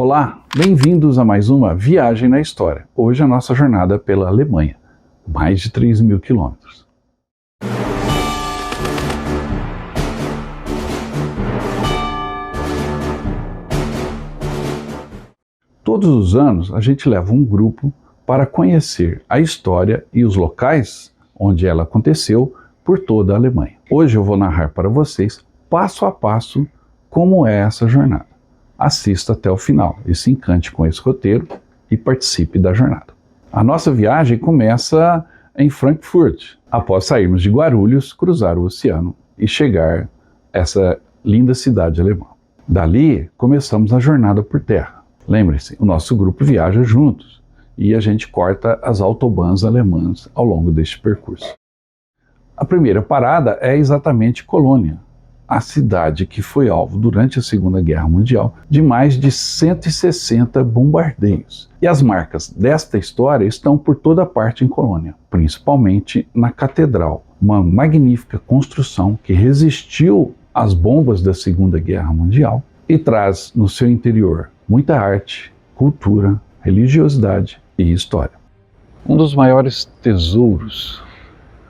Olá, bem-vindos a mais uma Viagem na História. Hoje a nossa jornada pela Alemanha, mais de 3.000 quilômetros. Todos os anos a gente leva um grupo para conhecer a história e os locais onde ela aconteceu por toda a Alemanha. Hoje eu vou narrar para vocês, passo a passo, como é essa jornada. Assista até o final e se encante com esse roteiro e participe da jornada. A nossa viagem começa em Frankfurt, após sairmos de Guarulhos, cruzar o oceano e chegar a essa linda cidade alemã. Dali, começamos a jornada por terra. Lembre-se, o nosso grupo viaja juntos e a gente corta as autobahns alemãs ao longo deste percurso. A primeira parada é exatamente Colônia, a cidade que foi alvo durante a Segunda Guerra Mundial de mais de 160 bombardeios. E as marcas desta história estão por toda parte em Colônia, principalmente na Catedral, uma magnífica construção que resistiu às bombas da Segunda Guerra Mundial e traz no seu interior muita arte, cultura, religiosidade e história. Um dos maiores tesouros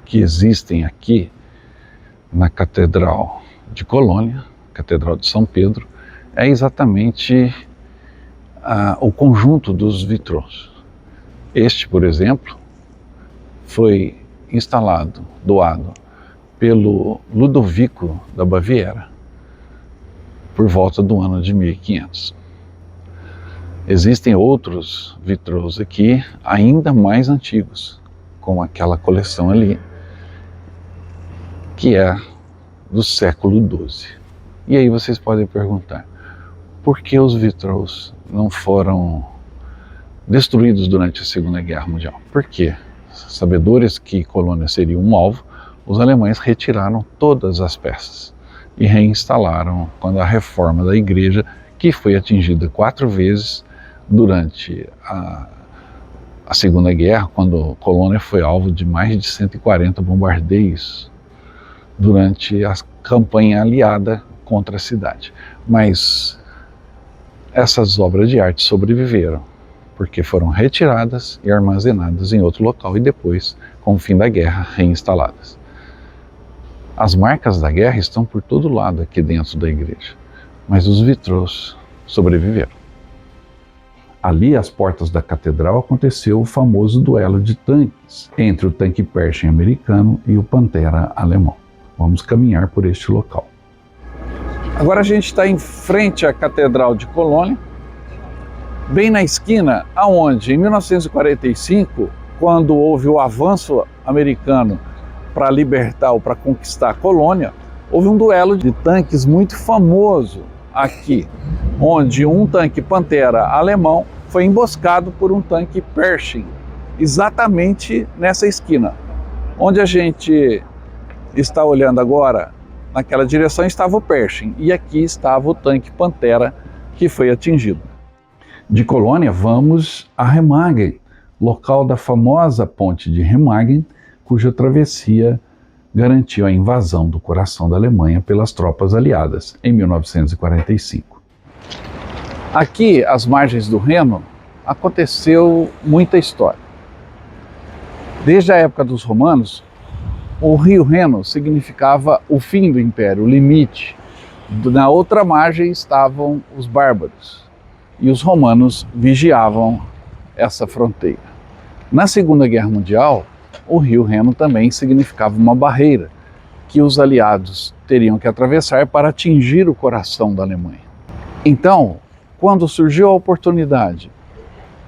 que existem aqui na Catedral de Colônia, Catedral de São Pedro, é exatamente o conjunto dos vitrôs. Este, por exemplo, foi doado pelo Ludovico da Baviera por volta do ano de 1500. Existem outros vitrôs aqui ainda mais antigos, como aquela coleção ali, que é do século XII. E aí vocês podem perguntar, por que os vitrôs não foram destruídos durante a Segunda Guerra Mundial? Porque, sabedores que Colônia seria um alvo, os alemães retiraram todas as peças e reinstalaram quando a reforma da igreja, que foi atingida 4 vezes durante a Segunda Guerra, quando Colônia foi alvo de mais de 140 bombardeios durante a campanha aliada contra a cidade. Mas essas obras de arte sobreviveram, porque foram retiradas e armazenadas em outro local e depois, com o fim da guerra, reinstaladas. As marcas da guerra estão por todo lado aqui dentro da igreja, mas os vitrôs sobreviveram. Ali, às portas da catedral, aconteceu o famoso duelo de tanques entre o tanque Pershing americano e o Pantera alemão. Vamos caminhar por este local. Agora a gente está em frente à Catedral de Colônia, bem na esquina aonde, em 1945, quando houve o avanço americano para libertar ou para conquistar a Colônia, houve um duelo de tanques muito famoso aqui, onde um tanque Pantera alemão foi emboscado por um tanque Pershing, exatamente nessa esquina. Onde a gente está olhando agora, naquela direção estava o Pershing, e aqui estava o tanque Pantera, que foi atingido. De Colônia vamos a Remagen, local da famosa ponte de Remagen, cuja travessia garantiu a invasão do coração da Alemanha pelas tropas aliadas em 1945. Aqui, às margens do Reno, aconteceu muita história. Desde a época dos romanos, o rio Reno significava o fim do império, o limite. Na outra margem estavam os bárbaros e os romanos vigiavam essa fronteira. Na Segunda Guerra Mundial, o rio Reno também significava uma barreira que os aliados teriam que atravessar para atingir o coração da Alemanha. Então, quando surgiu a oportunidade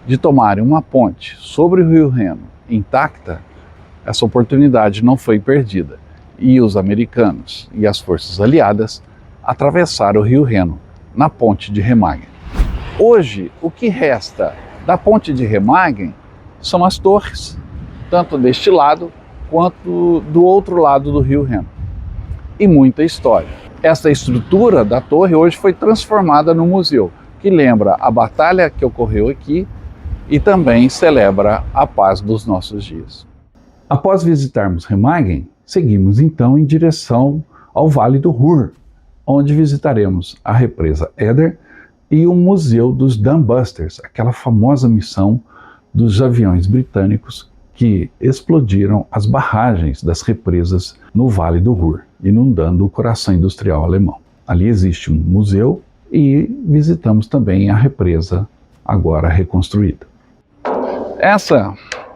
de tomarem uma ponte sobre o rio Reno intacta, essa oportunidade não foi perdida e os americanos e as forças aliadas atravessaram o rio Reno na ponte de Remagen. Hoje, o que resta da ponte de Remagen são as torres, tanto deste lado quanto do outro lado do rio Reno. E muita história. Essa estrutura da torre hoje foi transformada num museu, que lembra a batalha que ocorreu aqui e também celebra a paz dos nossos dias. Após visitarmos Remagen, seguimos então em direção ao Vale do Ruhr, onde visitaremos a represa Eder e o Museu dos Dambusters, aquela famosa missão dos aviões britânicos que explodiram as barragens das represas no Vale do Ruhr, inundando o coração industrial alemão. Ali existe um museu e visitamos também a represa agora reconstruída. Essa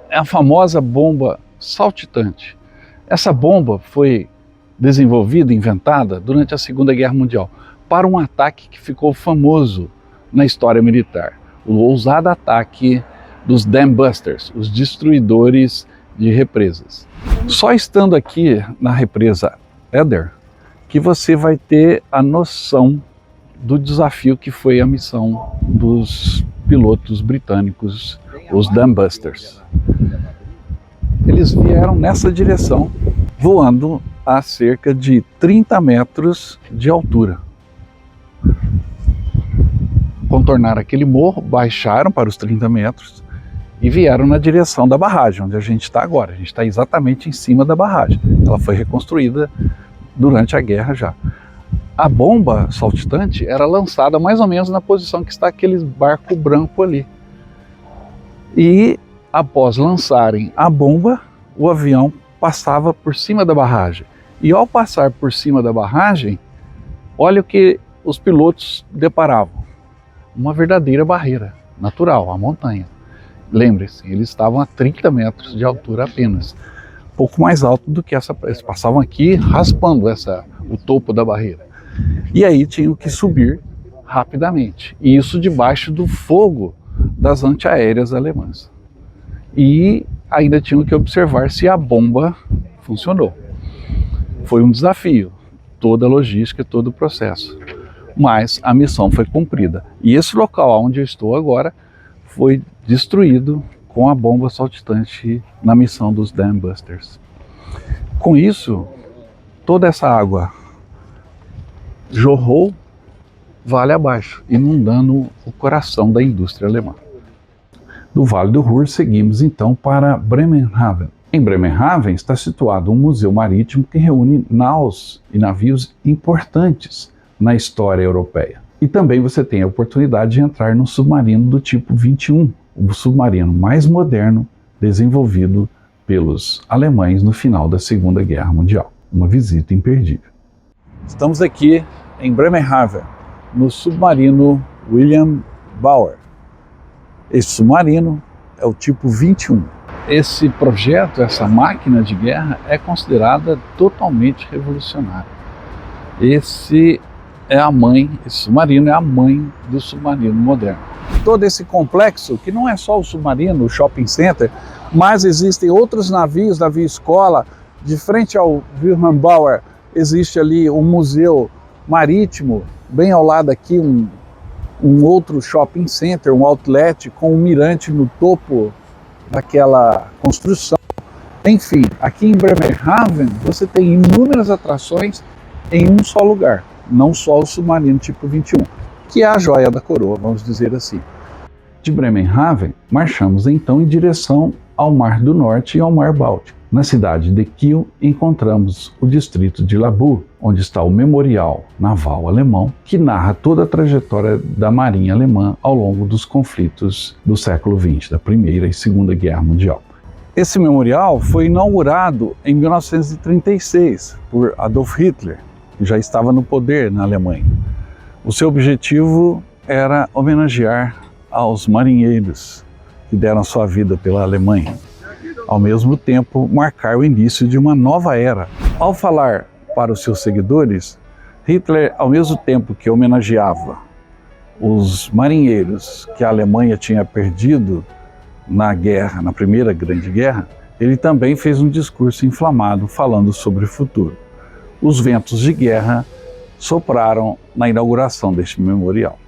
é a famosa bomba saltitante. Essa bomba foi desenvolvida, inventada durante a Segunda Guerra Mundial para um ataque que ficou famoso na história militar, o ousado ataque dos Dam Busters, os destruidores de represas. Só estando aqui na represa Eder que você vai ter a noção do desafio que foi a missão dos pilotos britânicos, os Dam Busters. Eles vieram nessa direção, voando a cerca de 30 metros de altura. Contornaram aquele morro, baixaram para os 30 metros e vieram na direção da barragem, onde a gente está agora. A gente está exatamente em cima da barragem. Ela foi reconstruída durante a guerra já. A bomba saltitante era lançada mais ou menos na posição que está aquele barco branco ali. E após lançarem a bomba, o avião passava por cima da barragem. E ao passar por cima da barragem, olha o que os pilotos deparavam. Uma verdadeira barreira natural, a montanha. Lembre-se, eles estavam a 30 metros de altura apenas. Pouco mais alto do que essa. Eles passavam aqui raspando o topo da barreira. E aí tinham que subir rapidamente. E isso debaixo do fogo das antiaéreas alemãs. E ainda tinham que observar se a bomba funcionou. Foi um desafio, toda a logística, todo o processo. Mas a missão foi cumprida. E esse local onde eu estou agora foi destruído com a bomba saltitante na missão dos Dam Busters. Com isso, toda essa água jorrou vale abaixo, inundando o coração da indústria alemã. Do Vale do Ruhr, seguimos então para Bremerhaven. Em Bremerhaven está situado um museu marítimo que reúne naus e navios importantes na história europeia. E também você tem a oportunidade de entrar num submarino do tipo 21, o submarino mais moderno desenvolvido pelos alemães no final da Segunda Guerra Mundial. Uma visita imperdível. Estamos aqui em Bremerhaven, no submarino William Bauer. Esse submarino é o tipo 21. Esse projeto, essa máquina de guerra, é considerada totalmente revolucionária. Esse submarino é a mãe do submarino moderno. Todo esse complexo, que não é só o submarino, o shopping center, mas existem outros navios, navio escola. De frente ao Wilhelm Bauer existe ali um museu marítimo, bem ao lado aqui um outro shopping center, um outlet com um mirante no topo daquela construção. Enfim, aqui em Bremerhaven você tem inúmeras atrações em um só lugar, não só o submarino tipo 21, que é a joia da coroa, vamos dizer assim. De Bremerhaven, marchamos então em direção ao Mar do Norte e ao Mar Báltico. Na cidade de Kiel, encontramos o distrito de Labour, onde está o Memorial Naval Alemão, que narra toda a trajetória da Marinha Alemã ao longo dos conflitos do século XX, da Primeira e Segunda Guerra Mundial. Esse memorial foi inaugurado em 1936 por Adolf Hitler, que já estava no poder na Alemanha. O seu objetivo era homenagear aos marinheiros que deram sua vida pela Alemanha. Ao mesmo tempo, marcar o início de uma nova era. Ao falar para os seus seguidores, Hitler, ao mesmo tempo que homenageava os marinheiros que a Alemanha tinha perdido na guerra, na Primeira Grande Guerra, ele também fez um discurso inflamado falando sobre o futuro. Os ventos de guerra sopraram na inauguração deste memorial.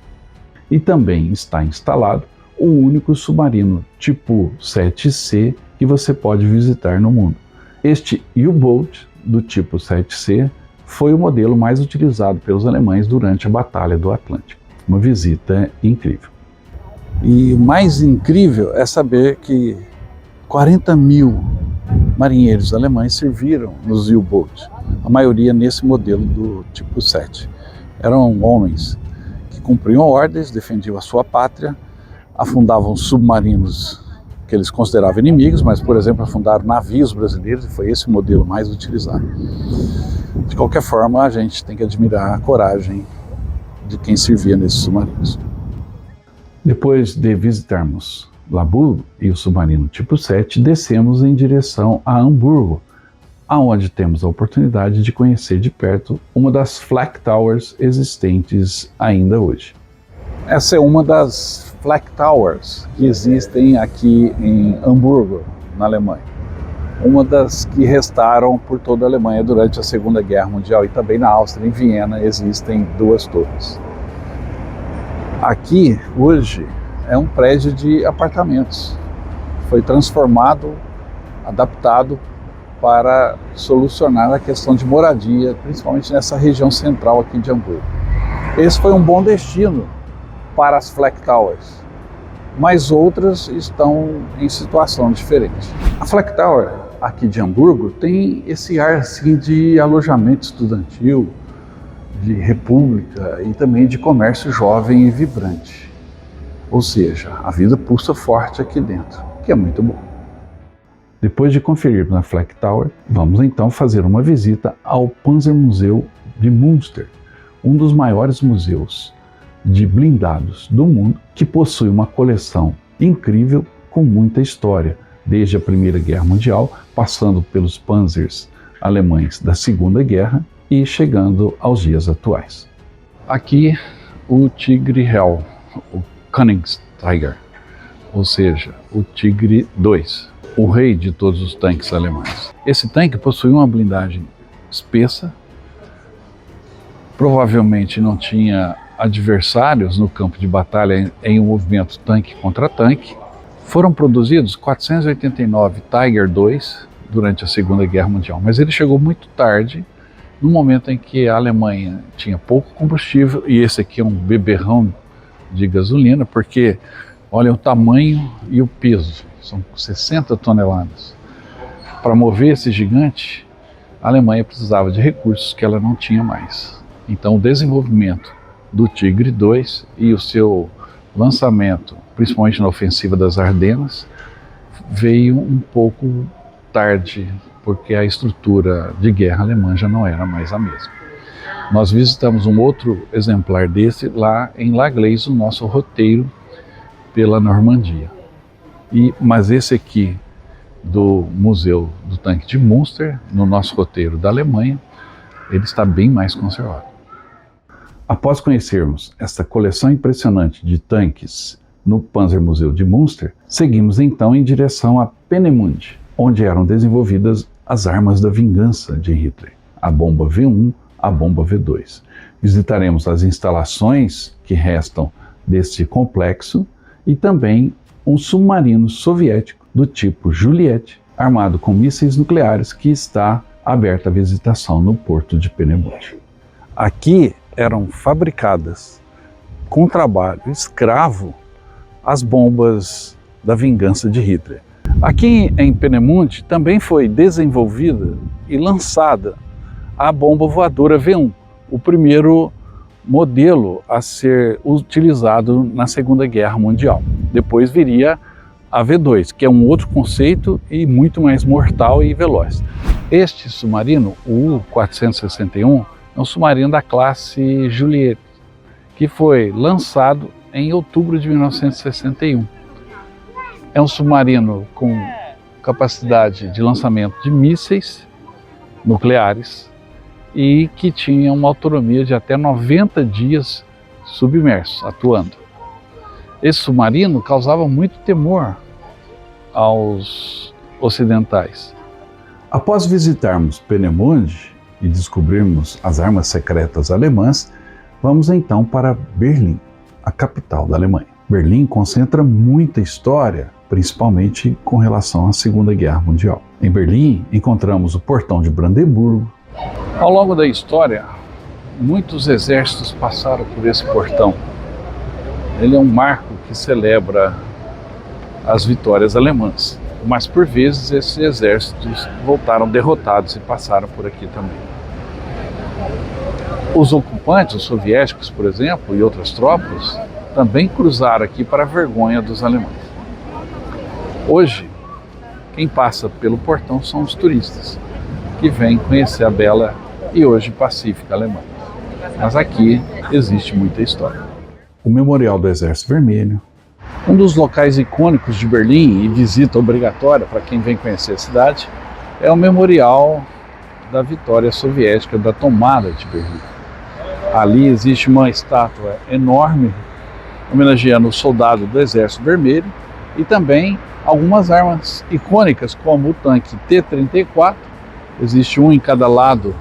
E também está instalado o único submarino tipo 7C que você pode visitar no mundo. Este U-Boat do tipo 7C foi o modelo mais utilizado pelos alemães durante a Batalha do Atlântico. Uma visita incrível. E o mais incrível é saber que 40 mil marinheiros alemães serviram nos U-Boats, a maioria nesse modelo do tipo 7. Eram homens que cumpriam ordens, defendiam a sua pátria, afundavam submarinos que eles consideravam inimigos, mas, por exemplo, afundaram navios brasileiros, e foi esse o modelo mais utilizado. De qualquer forma, a gente tem que admirar a coragem de quem servia nesses submarinos. Depois de visitarmos Labu e o submarino tipo 7, descemos em direção a Hamburgo, aonde temos a oportunidade de conhecer de perto uma das Flak Towers existentes ainda hoje. Essa é uma das Flak Towers que existem aqui em Hamburgo, na Alemanha. Uma das que restaram por toda a Alemanha durante a Segunda Guerra Mundial, e também na Áustria, em Viena, existem 2 torres. Aqui, hoje, é um prédio de apartamentos. Foi transformado, adaptado para solucionar a questão de moradia, principalmente nessa região central aqui de Hamburgo. Esse foi um bom destino para as Flak Towers, mas outras estão em situação diferente. A Flak Tower aqui de Hamburgo tem esse ar assim, de alojamento estudantil, de república e também de comércio jovem e vibrante. Ou seja, a vida pulsa forte aqui dentro, que é muito bom. Depois de conferir na Flak Tower, vamos então fazer uma visita ao Panzermuseum de Münster, um dos maiores museus de blindados do mundo, que possui uma coleção incrível com muita história, desde a Primeira Guerra Mundial, passando pelos panzers alemães da Segunda Guerra e chegando aos dias atuais. Aqui o Tigre Hell, o Königstiger, ou seja, o Tigre II, o rei de todos os tanques alemães. Esse tanque possui uma blindagem espessa, provavelmente não tinha adversários no campo de batalha em um movimento tanque contra tanque. Foram produzidos 489 Tiger II durante a Segunda Guerra Mundial, mas ele chegou muito tarde, no momento em que a Alemanha tinha pouco combustível, e esse aqui é um beberrão de gasolina, porque olha o tamanho e o peso, são 60 toneladas. Para mover esse gigante, a Alemanha precisava de recursos que ela não tinha mais. Então o desenvolvimento do Tigre II e o seu lançamento, principalmente na ofensiva das Ardenas, veio um pouco tarde, porque a estrutura de guerra alemã já não era mais a mesma. Nós visitamos um outro exemplar desse lá em La Gleize, o nosso roteiro pela Normandia. Mas esse aqui do Museu do Tanque de Münster, no nosso roteiro da Alemanha, ele está bem mais conservado. Após conhecermos esta coleção impressionante de tanques no Panzermuseum de Münster, seguimos então em direção a Peenemünde, onde eram desenvolvidas as armas da vingança de Hitler, a bomba V1, a bomba V2. Visitaremos as instalações que restam deste complexo e também um submarino soviético do tipo Juliet, armado com mísseis nucleares, que está aberta à visitação no porto de Peenemünde. Aqui eram fabricadas com trabalho escravo as bombas da vingança de Hitler. Aqui em Peenemünde também foi desenvolvida e lançada a bomba voadora V1, o primeiro modelo a ser utilizado na Segunda Guerra Mundial. Depois viria a V2, que é um outro conceito e muito mais mortal e veloz. Este submarino, o U-461, é um submarino da classe Juliet, que foi lançado em outubro de 1961. É um submarino com capacidade de lançamento de mísseis nucleares e que tinha uma autonomia de até 90 dias submerso, atuando. Esse submarino causava muito temor aos ocidentais. Após visitarmos Peenemünde e descobrirmos as armas secretas alemãs, vamos então para Berlim, a capital da Alemanha. Berlim concentra muita história, principalmente com relação à Segunda Guerra Mundial. Em Berlim, encontramos o Portão de Brandeburgo. Ao longo da história, muitos exércitos passaram por esse portão. Ele é um marco que celebra as vitórias alemãs, mas por vezes esses exércitos voltaram derrotados e passaram por aqui também. Os ocupantes, os soviéticos, por exemplo, e outras tropas, também cruzaram aqui para a vergonha dos alemães. Hoje, quem passa pelo portão são os turistas, que vêm conhecer a bela e hoje pacífica Alemanha. Mas aqui existe muita história. O Memorial do Exército Vermelho, um dos locais icônicos de Berlim e visita obrigatória para quem vem conhecer a cidade, é o Memorial da Vitória Soviética, da tomada de Berlim. Ali existe uma estátua enorme homenageando o soldado do Exército Vermelho e também algumas armas icônicas, como o tanque T-34, existe um em cada lado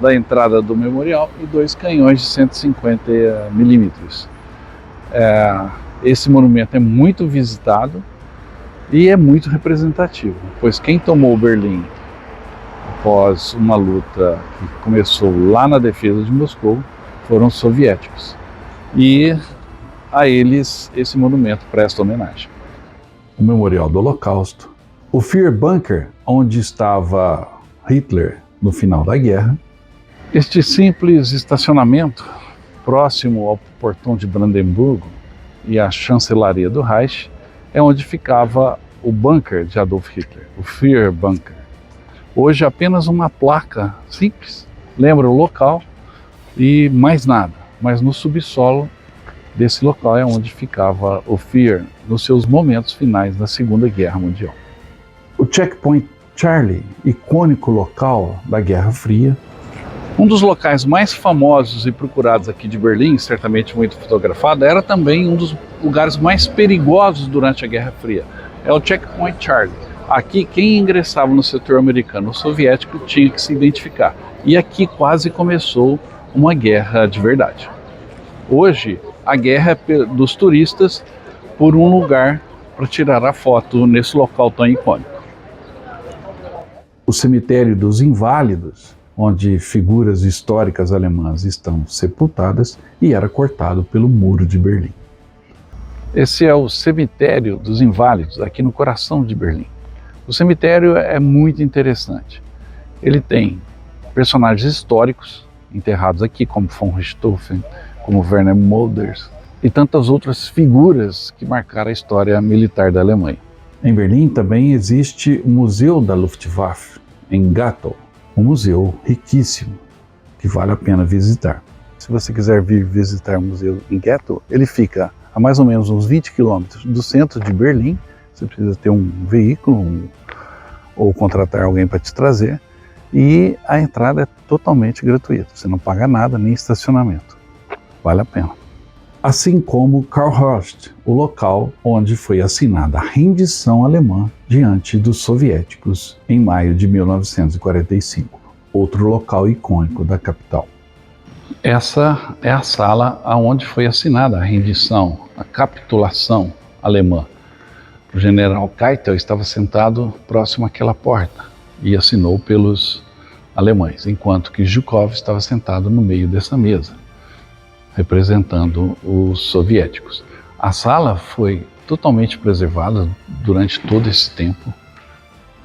da entrada do memorial, e 2 canhões de 150 milímetros. Esse monumento é muito visitado e é muito representativo, pois quem tomou Berlim após uma luta que começou lá na defesa de Moscou foram os soviéticos. E a eles esse monumento presta homenagem. O Memorial do Holocausto, o Führerbunker, onde estava Hitler no final da guerra. Este simples estacionamento, próximo ao portão de Brandemburgo e à chancelaria do Reich, é onde ficava o bunker de Adolf Hitler, o Führerbunker. Hoje apenas uma placa simples, lembra o local e mais nada, mas no subsolo desse local é onde ficava o Führer nos seus momentos finais da Segunda Guerra Mundial. O Checkpoint Charlie, icônico local da Guerra Fria. Um dos locais mais famosos e procurados aqui de Berlim, certamente muito fotografado, era também um dos lugares mais perigosos durante a Guerra Fria. É o Checkpoint Charlie. Aqui, quem ingressava no setor americano ou soviético tinha que se identificar. E aqui quase começou uma guerra de verdade. Hoje, a guerra é dos turistas por um lugar para tirar a foto nesse local tão icônico. O cemitério dos Inválidos, onde figuras históricas alemãs estão sepultadas, e era cortado pelo Muro de Berlim. Esse é o cemitério dos Inválidos, aqui no coração de Berlim. O cemitério é muito interessante. Ele tem personagens históricos enterrados aqui, como von Richthofen, como Werner Mölders e tantas outras figuras que marcaram a história militar da Alemanha. Em Berlim também existe o Museu da Luftwaffe, em Gatow, um museu riquíssimo, que vale a pena visitar. Se você quiser vir visitar o museu em Gatow, ele fica a mais ou menos uns 20 quilômetros do centro de Berlim. Você precisa ter um veículo ou contratar alguém para te trazer, e a entrada é totalmente gratuita, você não paga nada, nem estacionamento. Vale a pena. Assim como Karlshorst, o local onde foi assinada a rendição alemã diante dos soviéticos em maio de 1945, outro local icônico da capital. Essa é a sala onde foi assinada a rendição, a capitulação alemã. O general Keitel estava sentado próximo àquela porta e assinou pelos alemães, enquanto que Zhukov estava sentado no meio dessa mesa, representando os soviéticos. A sala foi totalmente preservada durante todo esse tempo.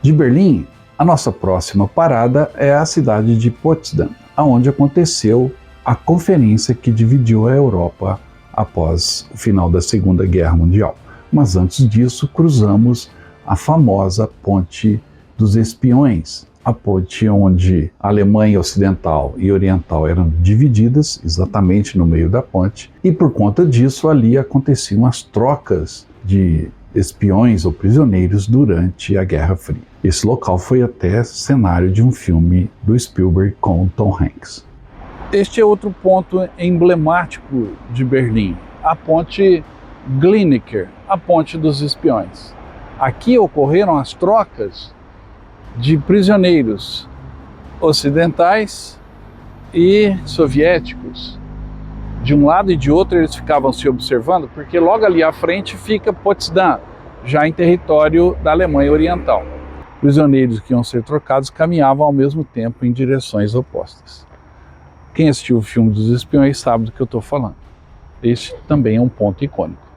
De Berlim, a nossa próxima parada é a cidade de Potsdam, onde aconteceu a conferência que dividiu a Europa após o final da Segunda Guerra Mundial. Mas antes disso, cruzamos a famosa Ponte dos Espiões, a ponte onde a Alemanha Ocidental e Oriental eram divididas, exatamente no meio da ponte, e por conta disso ali aconteciam as trocas de espiões ou prisioneiros durante a Guerra Fria. Esse local foi até cenário de um filme do Spielberg com Tom Hanks. Este é outro ponto emblemático de Berlim, a ponte Glienicke, a ponte dos espiões. Aqui ocorreram as trocas de prisioneiros ocidentais e soviéticos. De um lado e de outro eles ficavam se observando, porque logo ali à frente fica Potsdam, já em território da Alemanha Oriental. Prisioneiros que iam ser trocados caminhavam ao mesmo tempo em direções opostas. Quem assistiu o filme dos espiões sabe do que eu estou falando. Este também é um ponto icônico.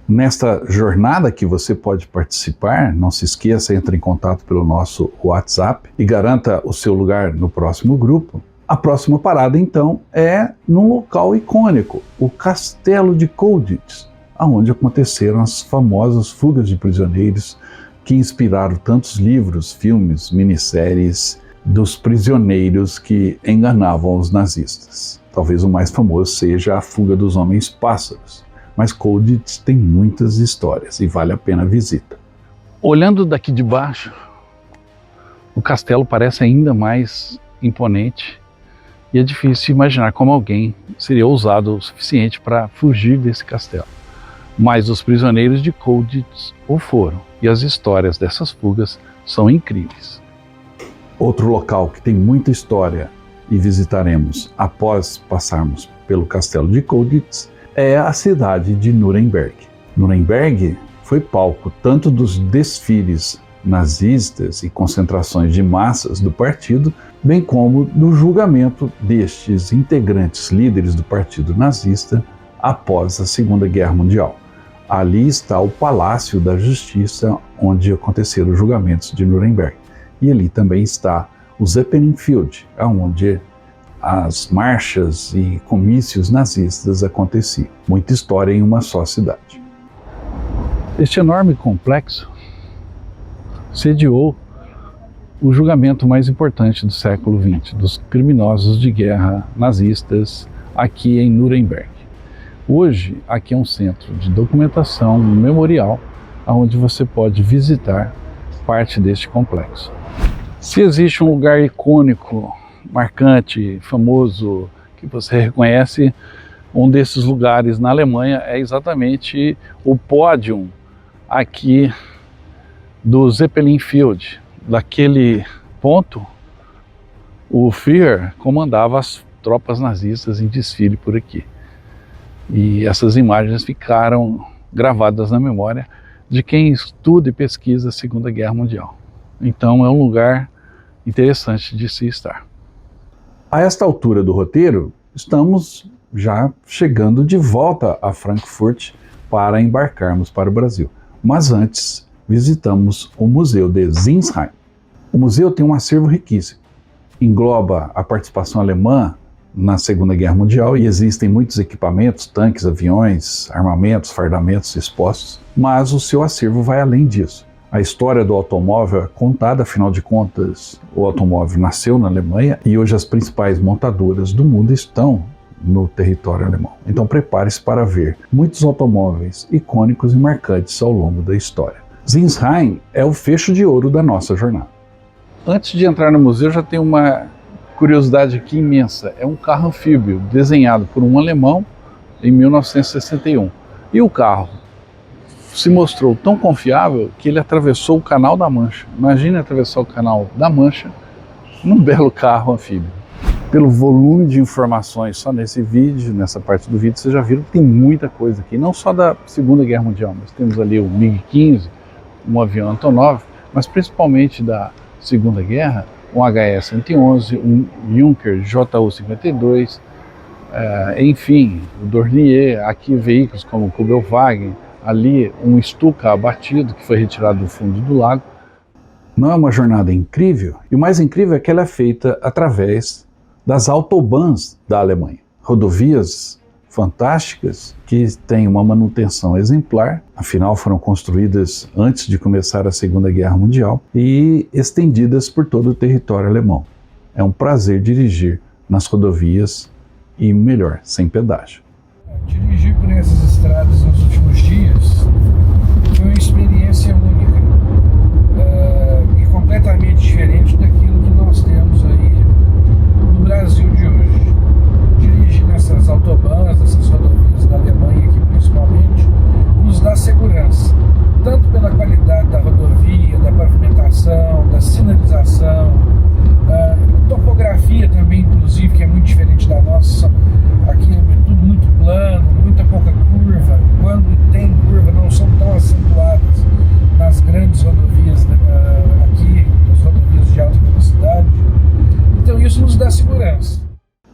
Nesta jornada que você pode participar, não se esqueça, entre em contato pelo nosso WhatsApp e garanta o seu lugar no próximo grupo. A próxima parada, então, é num local icônico, o Castelo de Colditz, onde aconteceram as famosas fugas de prisioneiros que inspiraram tantos livros, filmes, minisséries dos prisioneiros que enganavam os nazistas. Talvez o mais famoso seja a Fuga dos Homens-Pássaros, mas Colditz tem muitas histórias e vale a pena a visita. Olhando daqui de baixo, o castelo parece ainda mais imponente e é difícil imaginar como alguém seria ousado o suficiente para fugir desse castelo. Mas os prisioneiros de Colditz o foram, e as histórias dessas fugas são incríveis. Outro local que tem muita história e visitaremos após passarmos pelo castelo de Colditz é a cidade de Nuremberg. Nuremberg foi palco tanto dos desfiles nazistas e concentrações de massas do partido, bem como do julgamento destes integrantes líderes do partido nazista após a Segunda Guerra Mundial. Ali está o Palácio da Justiça, onde aconteceram os julgamentos de Nuremberg. E ali também está o Zeppelinfield, onde as marchas e comícios nazistas aconteciam. Muita história em uma só cidade. Este enorme complexo sediou o julgamento mais importante do século XX, dos criminosos de guerra nazistas aqui em Nuremberg. Hoje, aqui é um centro de documentação, um memorial, onde você pode visitar parte deste complexo. Se existe um lugar icônico, marcante, famoso, que você reconhece, um desses lugares na Alemanha é exatamente o pódio aqui do Zeppelinfield. Daquele ponto, o Führer comandava as tropas nazistas em desfile por aqui. E essas imagens ficaram gravadas na memória de quem estuda e pesquisa a Segunda Guerra Mundial. Então é um lugar interessante de se estar. A esta altura do roteiro, estamos já chegando de volta a Frankfurt para embarcarmos para o Brasil. Mas antes, visitamos o Museu de Sinsheim. O museu tem um acervo riquíssimo. Engloba a participação alemã na Segunda Guerra Mundial e existem muitos equipamentos, tanques, aviões, armamentos, fardamentos expostos, mas o seu acervo vai além disso. A história do automóvel é contada, afinal de contas, o automóvel nasceu na Alemanha e hoje as principais montadoras do mundo estão no território alemão. Então prepare-se para ver muitos automóveis icônicos e marcantes ao longo da história. Sinsheim é o fecho de ouro da nossa jornada. Antes de entrar no museu, já tem uma curiosidade aqui imensa. É um carro anfíbio desenhado por um alemão em 1961. E o carro se mostrou tão confiável que ele atravessou o Canal da Mancha. Imagine atravessar o Canal da Mancha num belo carro anfíbio. Pelo volume de informações só nesse vídeo, nessa parte do vídeo, vocês já viram que tem muita coisa aqui. Não só da Segunda Guerra Mundial, mas temos ali o MiG-15, um avião Antonov, mas principalmente da Segunda Guerra, um HS-111, um Junker Ju-52, enfim, o Dornier, aqui veículos como o Kubelwagen, ali um Stuka abatido que foi retirado do fundo do lago. Não é uma jornada incrível? E o mais incrível é que ela é feita através das autobahns da Alemanha, rodovias fantásticas que têm uma manutenção exemplar, afinal foram construídas antes de começar a Segunda Guerra Mundial e estendidas por todo o território alemão. É um prazer dirigir nas rodovias e, melhor, sem pedágio. Dirigir por essas estradas nos últimos dias foi uma experiência única e completamente diferente daquilo que nós temos aí no Brasil de hoje. Dirigir nessas autobahns, nessas rodovias da Alemanha aqui principalmente, nos dá segurança, tanto pela qualidade da rodovia, da pavimentação, da sinalização, topografia também, inclusive, que é muito diferente da nossa. Aqui é tudo muito plano, muita pouca curva. Quando tem curva, não são tão acentuadas nas grandes rodovias aqui, as rodovias de alta velocidade. Então isso nos dá segurança.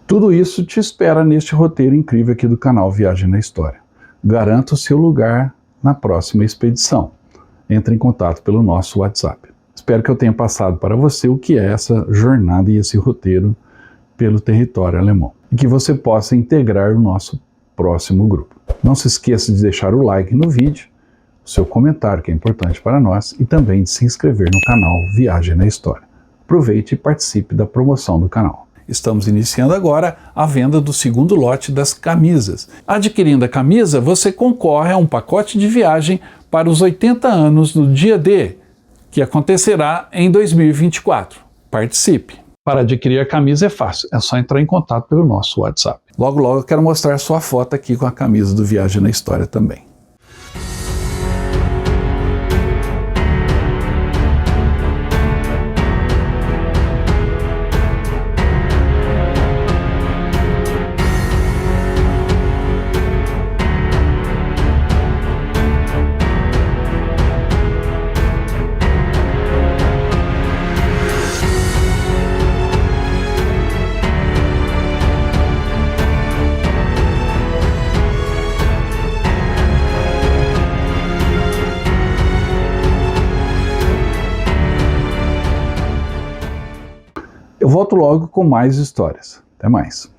Tudo isso te espera neste roteiro incrível aqui do canal Viagem na História. Garanta o seu lugar na próxima expedição. Entre em contato pelo nosso WhatsApp. Espero que eu tenha passado para você o que é essa jornada e esse roteiro pelo território alemão e que você possa integrar o nosso próximo grupo. Não se esqueça de deixar o like no vídeo, o seu comentário que é importante para nós e também de se inscrever no canal Viagem na História. Aproveite e participe da promoção do canal. Estamos iniciando agora a venda do segundo lote das camisas. Adquirindo a camisa, você concorre a um pacote de viagem para os 80 anos do Dia D, que acontecerá em 2024. Participe! Para adquirir a camisa é fácil, é só entrar em contato pelo nosso WhatsApp. Logo, logo eu quero mostrar sua foto aqui com a camisa do Viagem na História também. Eu volto logo com mais histórias. Até mais.